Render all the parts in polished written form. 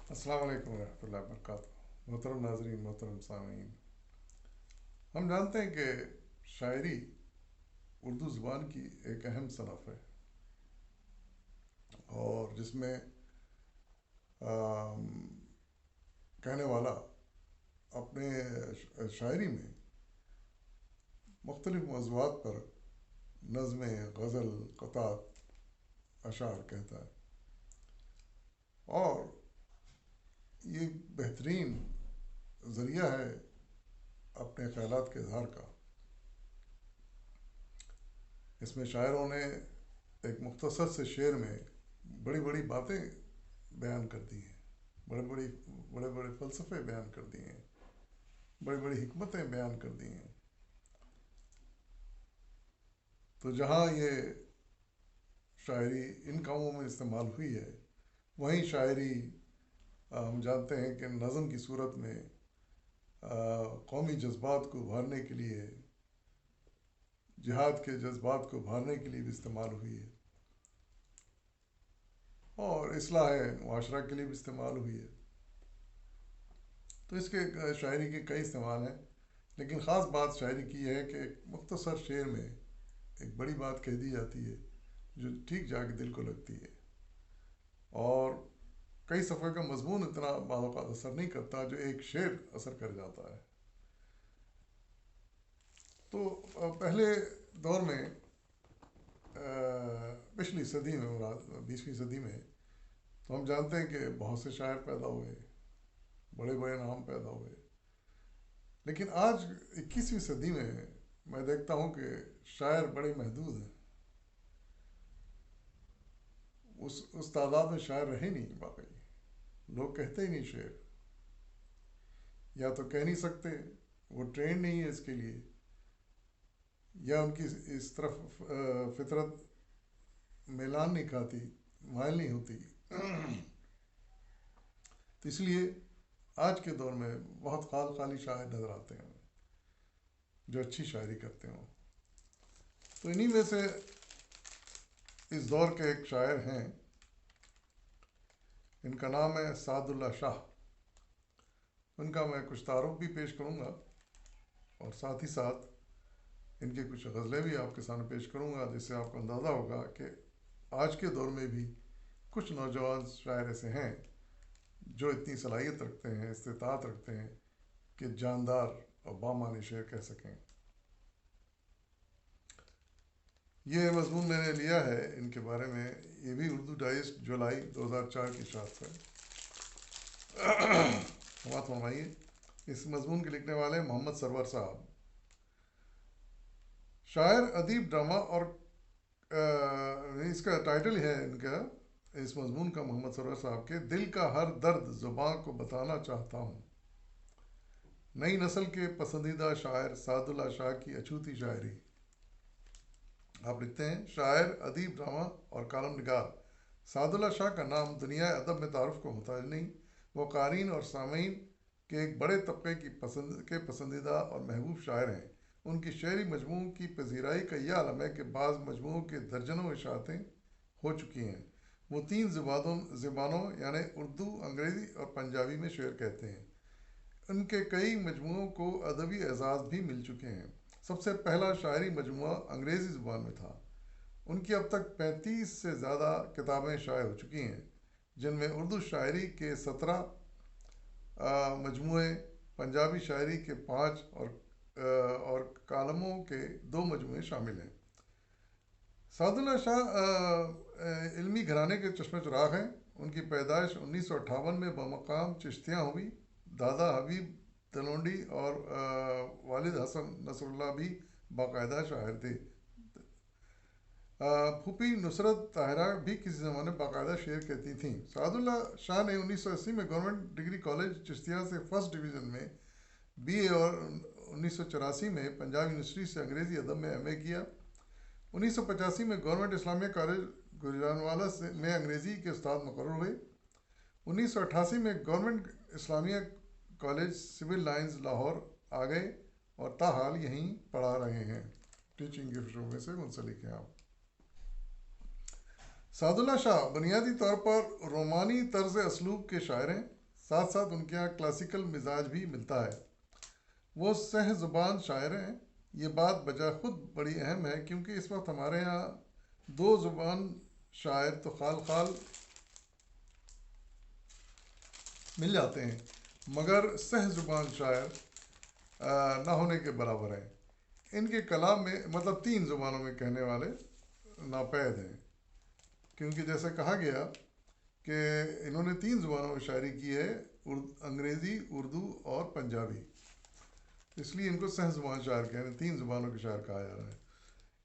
السلام علیکم ورحمۃ اللہ وبرکاتہ، محترم ناظرین، محترم سامعین۔ ہم جانتے ہیں کہ شاعری اردو زبان کی ایک اہم صنف ہے، اور جس میں آم، کہنے والا اپنے شاعری میں مختلف موضوعات پر نظمیں، غزل، قطعات، اشعار کہتا ہے، اور یہ بہترین ذریعہ ہے اپنے خیالات کے اظہار کا۔ اس میں شاعروں نے ایک مختصر سے شعر میں بڑی بڑی باتیں بیان کر دی ہیں، بڑے بڑے فلسفے بیان کر دیے ہیں، بڑی بڑی حکمتیں بیان کر دی ہیں۔ تو جہاں یہ شاعری ان کاموں میں استعمال ہوئی ہے، وہیں شاعری ہم جانتے ہیں کہ نظم کی صورت میں قومی جذبات کو ابھارنے کے لیے، جہاد کے جذبات کو ابھارنے کے لیے بھی استعمال ہوئی ہے، اور اصلاح معاشرہ کے لیے بھی استعمال ہوئی ہے۔ تو اس کے شاعری کے کئی استعمال ہیں، لیکن خاص بات شاعری کی یہ ہے کہ ایک مختصر شعر میں ایک بڑی بات کہہ دی جاتی ہے جو ٹھیک جا کے دل کو لگتی ہے، اور کئی صفحے کا مضمون اتنا بعض اوقات اثر نہیں کرتا جو ایک شعر اثر کر جاتا ہے۔ تو پہلے دور میں، پچھلی صدی میں، 20ویں صدی میں، تو ہم جانتے ہیں کہ بہت سے شاعر پیدا ہوئے، بڑے بڑے نام پیدا ہوئے، لیکن آج 21ویں صدی میں دیکھتا ہوں کہ شاعر بڑے محدود ہیں۔ اس تعداد میں شاعر رہے نہیں باقی، لوگ کہتے ہی نہیں شعر، یا تو کہہ نہیں سکتے، وہ ٹرینڈ نہیں ہے اس کے لیے، یا ان کی اس طرف فطرت میلان نہیں کھاتی، مائل نہیں ہوتی۔ تو اس لیے آج کے دور میں بہت خالی شاعر نظر آتے ہیں جو اچھی شاعری کرتے ہوں۔ تو انہی میں سے اس دور کے ایک شاعر ہیں، ان کا نام ہے سعد اللہ شاہ۔ ان کا میں کچھ تعارف بھی پیش کروں گا، اور ساتھ ہی ساتھ ان کی کچھ غزلیں بھی آپ کے سامنے پیش کروں گا، جس سے آپ کو اندازہ ہوگا کہ آج کے دور میں بھی کچھ نوجوان شاعر ایسے ہیں جو اتنی صلاحیت رکھتے ہیں، استطاعت رکھتے ہیں کہ جاندار اور بامعنی شعر کہہ سکیں۔ یہ مضمون میں نے لیا ہے ان کے بارے میں، یہ بھی اردو ڈائجسٹ جولائی 2004 کی اشاعت ہے۔ سماعت فرمائیے۔ اس مضمون کے لکھنے والے محمد سرور صاحب، شاعر، ادیب، ڈرامہ، اور اس کا ٹائٹل ہے ان کا، اس مضمون کا، محمد سرور صاحب کے، دل کا ہر درد زباں کو بتانا چاہتا ہوں۔ نئی نسل کے پسندیدہ شاعر سعد اللہ شاہ کی اچھوتی شاعری۔ آپ لکھتے ہیں، شاعر، ادیب، ڈرامہ اور کالم نگار سعد اللہ شاہ کا نام دنیا ادب میں تعارف کو محتاج نہیں۔ وہ قارئین اور سامعین کے ایک بڑے طبقے کے پسندیدہ اور محبوب شاعر ہیں۔ ان کی شعری مجموعوں کی پذیرائی کا یہ عالم ہے کہ بعض مجموعوں کے درجنوں اشاعتیں ہو چکی ہیں۔ وہ 3 زبانوں یعنی اردو، انگریزی اور پنجابی میں شعر کہتے ہیں۔ ان کے کئی مجموعوں کو ادبی اعزاز بھی مل چکے ہیں۔ سب سے پہلا شاعری مجموعہ انگریزی زبان میں تھا۔ ان کی اب تک 35 سے زیادہ کتابیں شائع ہو چکی ہیں، جن میں اردو شاعری کے 17 مجموعے، پنجابی شاعری کے 5 اور کالموں کے 2 مجموعے شامل ہیں۔ سعد اللہ شاہ علمی گھرانے کے چشمہ چراغ ہیں۔ ان کی پیدائش 1958 میں بمقام چشتیاں ہوئی۔ دادا حبیب تلونڈی اور والد حسن نصر اللہ بھی باقاعدہ شاعر تھے۔ پھوپھی نصرت طاہرہ بھی کسی زمانے باقاعدہ شعر کہتی تھیں۔ سعد اللہ شاہ نے 1980 میں گورنمنٹ ڈگری کالج چشتیہ سے فرسٹ ڈویژن میں BA اور 1984 میں پنجاب یونیورسٹی سے انگریزی ادب میں MA کیا۔ 1985 میں گورنمنٹ اسلامیہ کالج گوجرانوالہ میں انگریزی کے استاد مقرر ہوئے۔ 1988 میں گورنمنٹ اسلامیہ کالج سول لائنز لاہور آ گئے اور تاحال یہیں پڑھا رہے ہیں۔ ٹیچنگ کے شعبے سے منسلک ہیں آپ۔ سعد اللہ شاہ بنیادی طور پر رومانی طرز اسلوب کے شاعر ہیں۔ ساتھ ساتھ ان کے یہاں کلاسیکل مزاج بھی ملتا ہے۔ وہ سہ زبان شاعر ہیں۔ یہ بات بجا خود بڑی اہم ہے، کیونکہ اس وقت ہمارے ہاں دو زبان شاعر تو خال خال مل جاتے ہیں، مگر سہ زبان شاعر نہ ہونے کے برابر ہیں۔ ان کے کلام میں مطلب تین زبانوں میں کہنے والے ناپید ہیں، کیونکہ جیسے کہا گیا کہ انہوں نے تین زبانوں میں شاعری کی ہے، انگریزی، اردو اور پنجابی، اس لیے ان کو سہ زبان شاعر کہتے ہیں، تین زبانوں کے شاعر کہا جا رہا ہے۔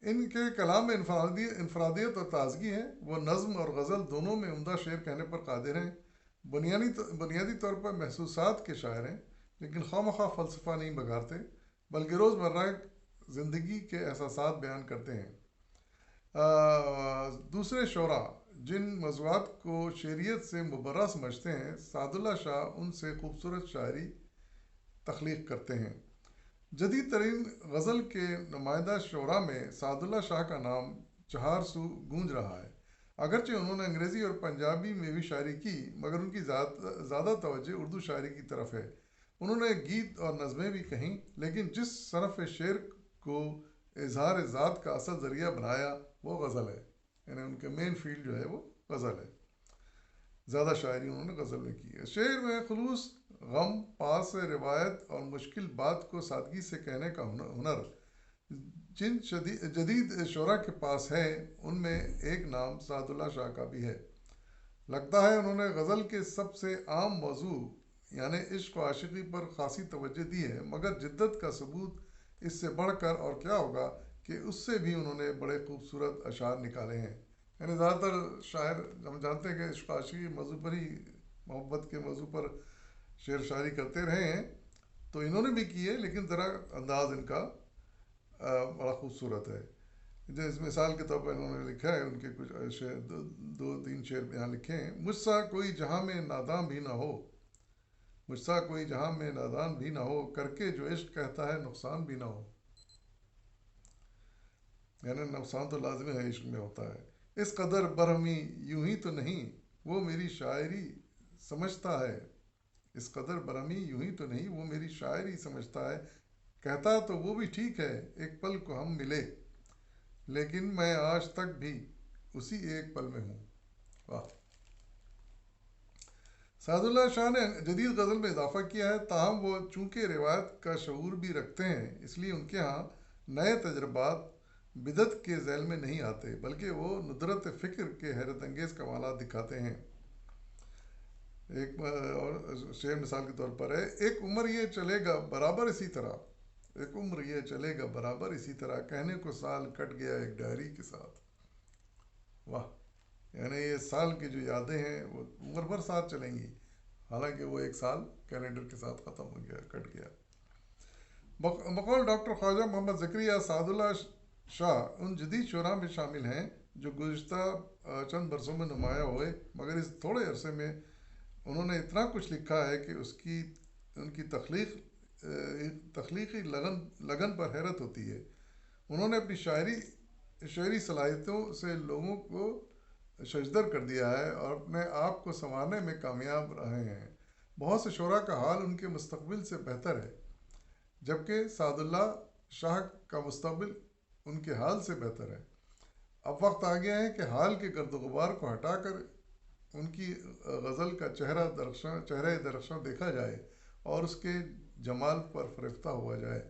ان کے کلام میں انفرادیت اور تازگی ہے۔ وہ نظم اور غزل دونوں میں عمدہ شعر کہنے پر قادر ہیں۔ بنیادی طور پر محسوسات کے شاعر ہیں، لیکن خواہ مخواہ فلسفہ نہیں بگارتے، بلکہ روزمرہ زندگی کے احساسات بیان کرتے ہیں۔ دوسرے شعراء جن موضوعات کو شعریت سے مبرہ سمجھتے ہیں، سعد اللہ شاہ ان سے خوبصورت شاعری تخلیق کرتے ہیں۔ جدید ترین غزل کے نمائندہ شعراء میں سعد اللہ شاہ کا نام چہار سو گونج رہا ہے۔ اگرچہ انہوں نے انگریزی اور پنجابی میں بھی شاعری کی، مگر ان کی زیادہ توجہ اردو شاعری کی طرف ہے۔ انہوں نے گیت اور نظمیں بھی کہیں، لیکن جس صنف شعر کو اظہار ذات کا اصل ذریعہ بنایا وہ غزل ہے، یعنی ان کے مین فیلڈ جو ہے وہ غزل ہے۔ زیادہ شاعری انہوں نے غزل میں کی ہے۔ شعر میں خلوص، غم، پاس روایت اور مشکل بات کو سادگی سے کہنے کا ہنر جن جدید شعراء کے پاس ہے، ان میں ایک نام سعد اللہ شاہ کا بھی ہے۔ لگتا ہے انہوں نے غزل کے سب سے عام موضوع یعنی عشق و عاشقی پر خاصی توجہ دی ہے، مگر جدت کا ثبوت اس سے بڑھ کر اور کیا ہوگا کہ اس سے بھی انہوں نے بڑے خوبصورت اشعار نکالے ہیں۔ یعنی زیادہ تر شاعر ہم جانتے ہیں کہ عشق و عاشقی موضوع پر ہی، محبت کے موضوع پر شعر شاعری کرتے رہے ہیں، تو انہوں نے بھی کی ہے، لیکن ذرا انداز ان کا بڑا خوبصورت ہے۔ جیسے مثال کے طور پر انہوں نے لکھا ہے، ان کے کچھ شعر دو تین شعر یہاں لکھے ہیں۔ مجھ سا کوئی جہاں میں ناداں بھی نہ ہو، مجھ سا کوئی جہاں میں نادان بھی نہ ہو، کر کے جو عشق کہتا ہے نقصان بھی نہ ہو۔ یعنی نقصان تو لازمی ہے، عشق میں ہوتا ہے۔ اس قدر برہمی یوں ہی تو نہیں، وہ میری شاعری سمجھتا ہے، اس قدر برہمی یوں ہی تو نہیں، وہ میری شاعری سمجھتا ہے، کہتا تو وہ بھی ٹھیک ہے، ایک پل کو ہم ملے، لیکن میں آج تک بھی اسی ایک پل میں ہوں۔ واہ! سعد اللہ شاہ نے جدید غزل میں اضافہ کیا ہے، تاہم وہ چونکہ روایت کا شعور بھی رکھتے ہیں، اس لیے ان کے ہاں نئے تجربات بدعت کے ذیل میں نہیں آتے، بلکہ وہ ندرت فکر کے حیرت انگیز کمالات دکھاتے ہیں۔ ایک اور شعر مثال کے طور پر ہے: ایک عمر یہ چلے گا برابر اسی طرح، ایک عمر یہ چلے گا برابر اسی طرح، کہنے کو سال کٹ گیا ایک ڈائری کے ساتھ۔ واہ! یعنی یہ سال کی جو یادیں ہیں وہ عمر بھر ساتھ چلیں گی، حالانکہ وہ ایک سال کیلنڈر کے ساتھ ختم ہو گیا، کٹ گیا۔ بقول ڈاکٹر خواجہ محمد زکریا، سعد اللہ شاہ ان جدید شعراء میں شامل ہیں جو گزشتہ چند برسوں میں نمایاں ہوئے، مگر اس تھوڑے عرصے میں انہوں نے اتنا کچھ لکھا ہے کہ ان کی تخلیقی لگن پر حیرت ہوتی ہے۔ انہوں نے اپنی شعری صلاحیتوں سے لوگوں کو ششدر کر دیا ہے اور اپنے آپ کو سنوارنے میں کامیاب رہے ہیں۔ بہت سے شعراء کا حال ان کے مستقبل سے بہتر ہے، جبکہ سعد اللہ شاہ کا مستقبل ان کے حال سے بہتر ہے۔ اب وقت آ گیا ہے کہ حال کے گرد و غبار کو ہٹا کر ان کی غزل کا چہرہ درخشاں دیکھا جائے اور اس کے جمال پر فریفتہ ہوا جائے۔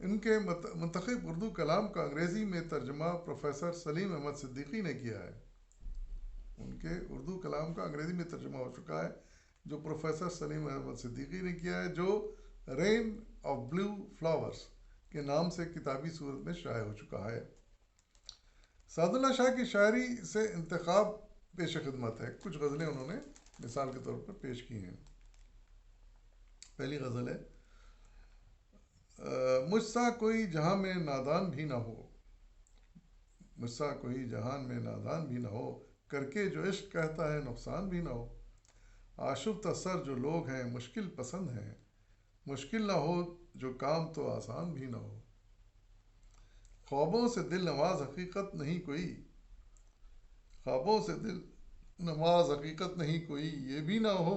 ان کے منتخب اردو کلام کا انگریزی میں ترجمہ پروفیسر سلیم احمد صدیقی نے کیا ہے۔ ان کے اردو کلام کا انگریزی میں ترجمہ ہو چکا ہے، جو پروفیسر سلیم احمد صدیقی نے کیا ہے، جو رین آف بلیو فلاورز کے نام سے کتابی صورت میں شائع ہو چکا ہے۔ سعد اللہ شاہ کی شاعری سے انتخاب پیش خدمت ہے۔ کچھ غزلیں انہوں نے مثال کے طور پر پیش کی ہیں۔ پہلی غزل ہے: مجھ سا کوئی جہاں میں نادان بھی نہ ہو، مجھ سا کوئی جہان میں نادان بھی نہ ہو، کر کے جو عشق کہتا ہے نقصان بھی نہ ہو۔ آشفتہ سر جو لوگ ہیں مشکل پسند ہیں، مشکل نہ ہو جو کام تو آسان بھی نہ ہو۔ خوابوں سے دل نواز حقیقت نہیں کوئی، خوابوں سے دل نواز حقیقت نہیں کوئی، یہ بھی نہ ہو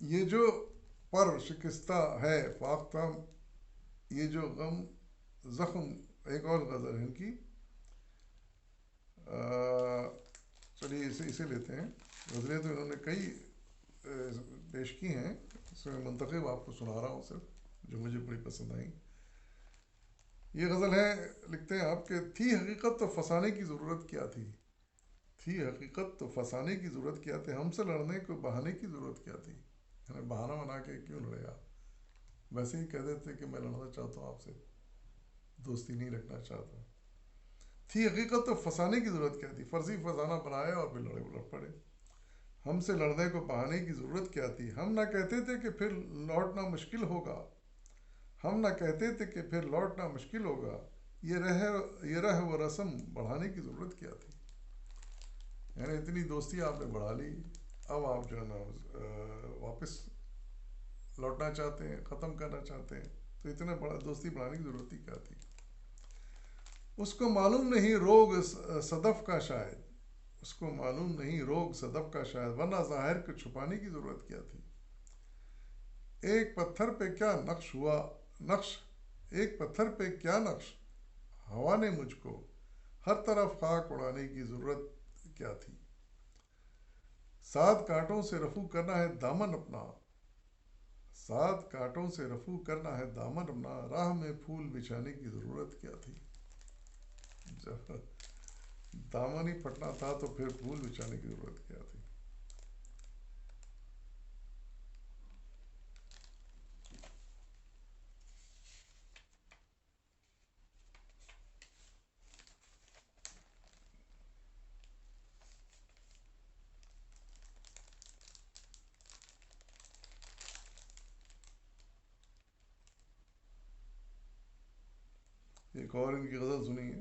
یہ جو پر شکستہ ہے فاختہ، یہ جو غم زخم، ایک اور غزل ہے ان کی، چلیے اسے لیتے ہیں. غزلیں تو انہوں نے کئی پیش کی ہیں، اس میں منتخب آپ کو سنا رہا ہوں صرف جو مجھے بڑی پسند آئیں. یہ غزل ہے، لکھتے ہیں آپ کہ تھی حقیقت تو فسانے کی ضرورت کیا تھی. تھی حقیقت تو فسانے کی ضرورت کیا تھی، ہم سے لڑنے کو بہانے کی ضرورت کیا تھی. یعنی بہانہ بنا کے کیوں لڑے آپ، ویسے ہی کہہ دیتے کہ میں لڑنا چاہتا ہوں آپ سے، دوستی نہیں رکھنا چاہتا. تھی حقیقت تو فسانے کی ضرورت کیا تھی، فرضی فسانہ بنایا اور پھر لڑ پڑے. ہم سے لڑنے کو بہانے کی ضرورت کیا تھی، ہم نہ کہتے تھے کہ پھر لوٹنا مشکل ہوگا. ہم نہ کہتے تھے کہ پھر لوٹنا مشکل ہوگا. یہ رہ و رسم بڑھانے کی ضرورت کیا تھی. یعنی اتنی دوستی آپ نے بڑھا لی، اب آپ جو ہے نا واپس لوٹنا چاہتے ہیں، ختم کرنا چاہتے ہیں، تو اتنا بڑا دوستی بڑھانے کی ضرورت ہی کیا تھی. اس کو معلوم نہیں روگ صدف کا شاید، اس کو معلوم نہیں روگ صدف کا شاید، ورنہ ظاہر کو چھپانے کی ضرورت کیا تھی. ایک پتھر پہ کیا نقش ہوا نقش، ایک پتھر پہ کیا نقش، ہوا نے مجھ کو ہر طرف خاک اڑانے کی ضرورت کیا تھی. 7 کانٹوں سے رفو کرنا ہے دامن اپنا، 7 کانٹوں سے رفو کرنا ہے دامن اپنا، راہ میں پھول بچھانے کی ضرورت کیا تھی. جب دامن ہی پھٹنا تھا تو پھر پھول بچھانے کی ضرورت کیا تھی. ایک اور ان کی غزل سنیے.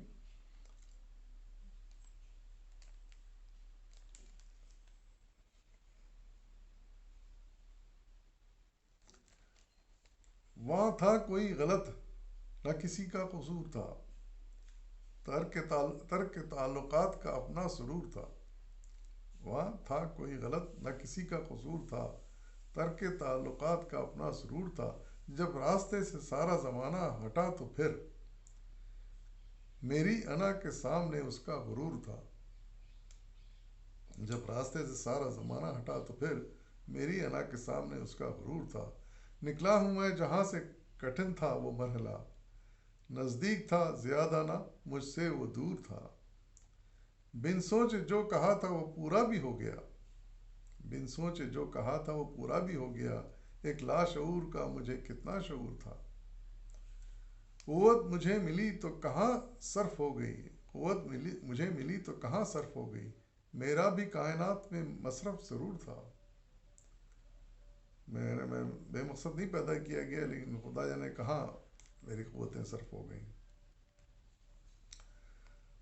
وہاں تھا کوئی غلط نہ کسی کا قصور تھا، ترک تعلقات کا اپنا سرور تھا. وہاں تھا کوئی غلط نہ کسی کا قصور تھا، ترک تعلقات کا اپنا سرور تھا. جب راستے سے سارا زمانہ ہٹا تو پھر میری انا کے سامنے اس کا غرور تھا. جب راستے سے سارا زمانہ ہٹا تو پھر میری انا کے سامنے اس کا غرور تھا. نکلا ہوں میں جہاں سے کٹھن تھا وہ مرحلہ، نزدیک تھا زیادہ نہ مجھ سے وہ دور تھا. بن سوچ جو کہا تھا وہ پورا بھی ہو گیا، بن سوچ جو کہا تھا وہ پورا بھی ہو گیا. ایک لاشعور کا مجھے کتنا شعور تھا. قوت مجھے ملی تو کہاں صرف ہو گئی، قوت مجھے ملی تو کہاں صرف ہو گئی. میرا بھی کائنات میں مصرف ضرور تھا. میں بے مقصد نہیں پیدا کیا گیا، لیکن خدا جانے کہاں میری قوتیں صرف ہو گئیں.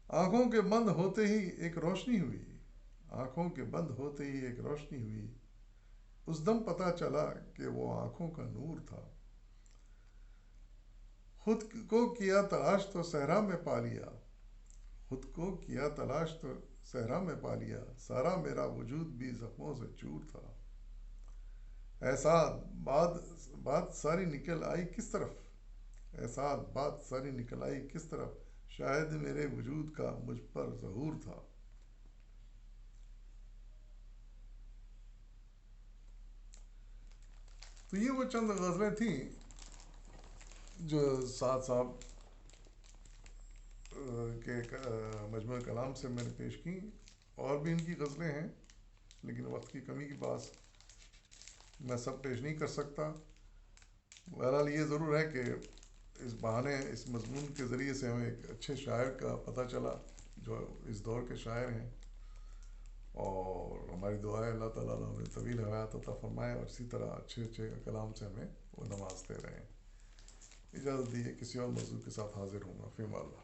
آنکھوں کے بند ہوتے ہی ایک روشنی ہوئی، آنکھوں کے بند ہوتے ہی ایک روشنی ہوئی. اس دم پتہ چلا کہ وہ آنکھوں کا نور تھا. خود کو کیا تلاش تو صحرا میں پا لیا، خود کو کیا تلاش تو صحرا میں پا لیا. سارا میرا وجود بھی زخموں سے چور تھا. احساس بات ساری نکل آئی کس طرف، احساس بات ساری نکل آئی کس طرف، شاید میرے وجود کا مجھ پر ظہور تھا. تو یہ وہ چند غزلیں تھیں جو سعد صاحب کے مجموعہ کلام سے میں نے پیش کی. اور بھی ان کی غزلیں ہیں، لیکن وقت کی کمی کی باعث میں سب پیش نہیں کر سکتا. بہرحال یہ ضرور ہے کہ اس بہانے اس مضمون کے ذریعے سے ہمیں ایک اچھے شاعر کا پتہ چلا جو اس دور کے شاعر ہیں. اور ہماری دعا ہے اللہ تعالیٰ ہمیں طویل حیات عطا فرمائے اور اسی طرح اچھے اچھے کلام سے ہمیں وہ نوازتے رہیں. اجازت دیے، کسی اور موضوع کے ساتھ حاضر ہوں گا. فی امان اللہ.